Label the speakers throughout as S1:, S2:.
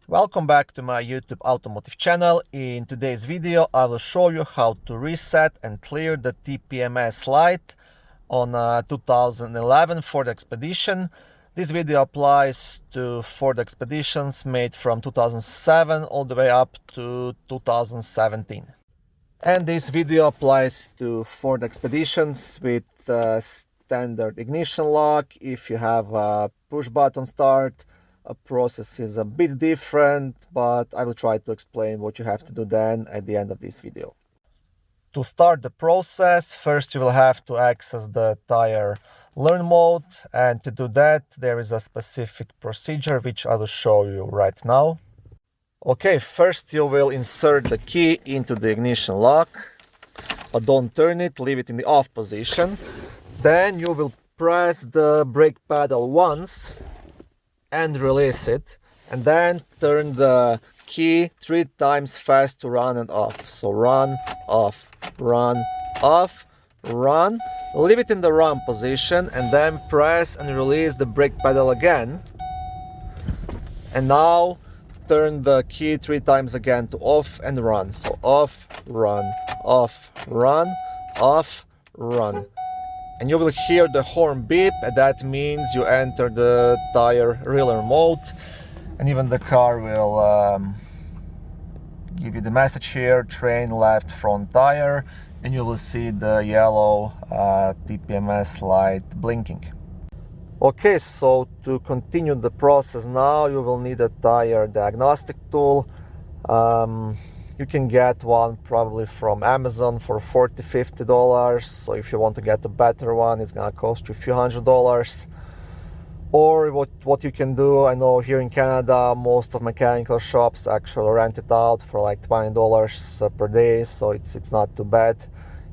S1: Welcome back to my YouTube automotive channel. In today's video I will show you how to reset and clear the TPMS light on a 2011 Ford Expedition. This video applies to Ford Expeditions made from 2007 all the way up to 2017. And this video applies to Ford Expeditions with standard ignition lock. If you have a push button start, a process is a bit different, but I will try to explain what you have to do then at the end of this video. To start the process, first you will have to access the tire learn mode, and to do that there is a specific procedure which I will show you right now. Okay, first you will insert the key into the ignition lock, but don't turn it, leave it in the off position. Then you will press the brake pedal once and release it, and then turn the key 3 times fast to run and off. So run, off, run, off, run. Leave it in the run position and then press and release the brake pedal again. And now turn the key 3 times again to off and run. So off, run, off, run, off, run. And you will hear the horn beep, and that means you enter the tire relearn mode, and even the car will give you the message here, train left front tire, and you will see the yellow TPMS light blinking. Okay, so to continue the process now, you will need a tire diagnostic tool. You can get one probably from Amazon for $40–50. So if you want to get a better one, it's gonna cost you a few $100s. Or what you can do, I know here in Canada most of mechanical shops actually rent it out for like $20 per day, so it's not too bad.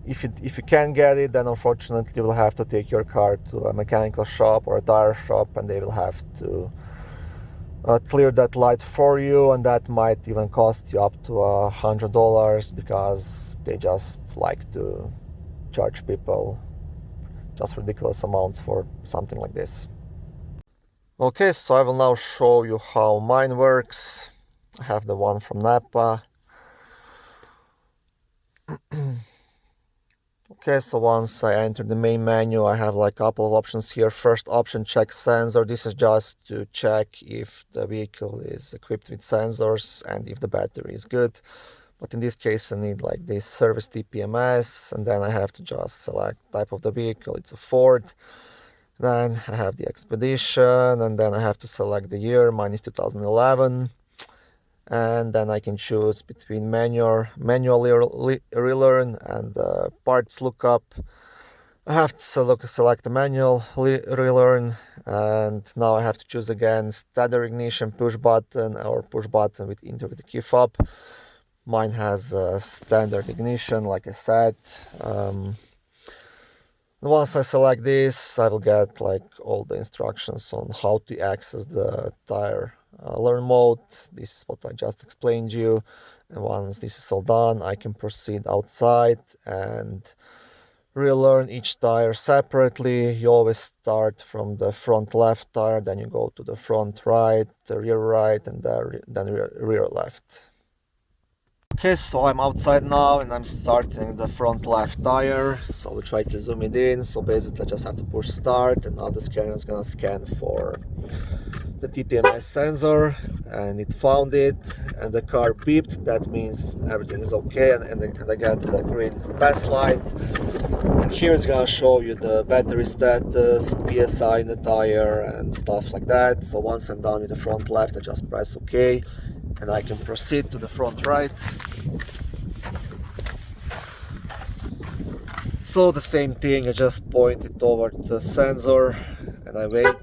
S1: If you can get it, then unfortunately you will have to take your car to a mechanical shop or a tire shop, and they will have to clear that light for you, and that might even cost you up to $100 because they just like to charge people just ridiculous amounts for something like this. Okay, so I will now show you how mine works. I have the one from Napa. Okay, so once I enter the main menu, I have like a couple of options here. First option, check sensor. This is just to check if the vehicle is equipped with sensors and if the battery is good. But in this case, I need like this service TPMS, and then I have to just select type of the vehicle. It's a Ford. Then I have the Expedition, and then I have to select the year. Mine is 2011. And then I can choose between manual relearn and parts lookup. I have to select the manual relearn, and now I have to choose again standard ignition, push button, or push button with the key fob. Mine has standard ignition, like I said. Once I select this, I will get like all the instructions on how to access the tire learn mode. This is what I just explained to you, and once this is all done, I can proceed outside and relearn each tire separately. You always start from the front left tire, then you go to the front right, the rear right, and then rear left. Okay, so I'm outside now and I'm starting the front left tire. So we'll try to zoom it in. So basically I just have to push start, and now the scanner is gonna scan for the TPMS sensor, and it found it, and the car beeped. That means everything is okay, and I got the green pass light. And here it's gonna show you the battery status, PSI in the tire, and stuff like that. So once I'm done with the front left, I just press OK, and I can proceed to the front right. So the same thing, I just point it over the sensor and I wait.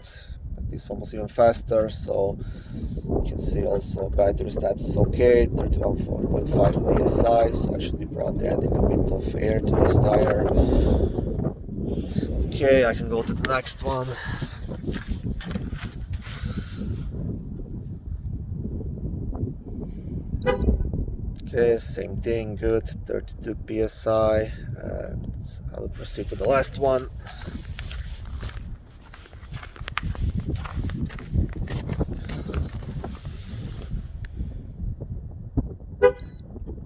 S1: This one was even faster, so you can see also battery status okay, 31.5 psi, so I should be probably adding a bit of air to this tire. So, okay, I can go to the next one. Okay, same thing, good, 32 psi, and I will proceed to the last one.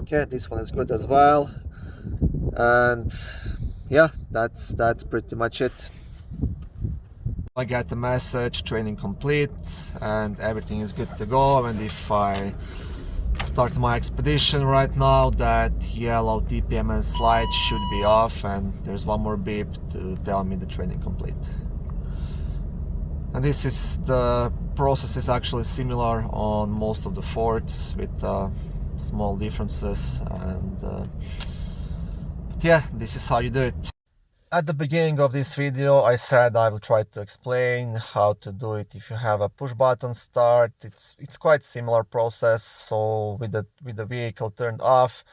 S1: Okay, this one is good as well. And yeah, that's pretty much it. I get the message, training complete, and everything is good to go. And if I start my expedition right now, that yellow TPMS light should be off, and there's one more beep to tell me the training complete. And the process is actually similar on most of the forts with small differences, and yeah, this is how you do it. At the beginning of this video, I said I will try to explain how to do it if you have a push button start. It's quite similar process. So with the vehicle turned off,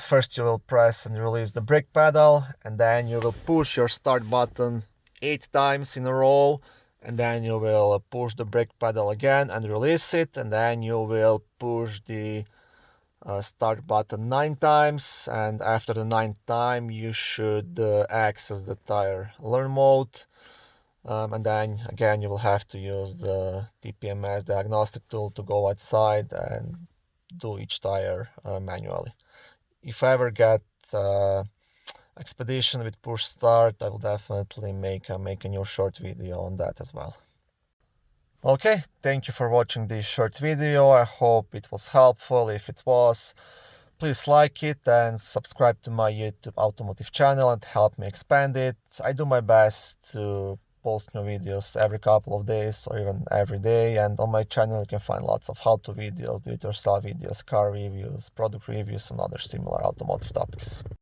S1: first you will press and release the brake pedal, and then you will push your start button 8 times in a row, and then you will push the brake pedal again and release it, and then you will push the start button 9 times, and after the 9th time you should access the tire learn mode, and then again you will have to use the TPMS diagnostic tool to go outside and do each tire manually. If I ever get expedition with push start, I will definitely make a new short video on that as well. Okay, thank you for watching this short video. I hope it was helpful. If it was, please like it and subscribe to my YouTube automotive channel and help me expand it. I do my best to post new videos every couple of days or even every day, and on my channel you can find lots of how-to videos, do-it-yourself videos, car reviews, product reviews and other similar automotive topics.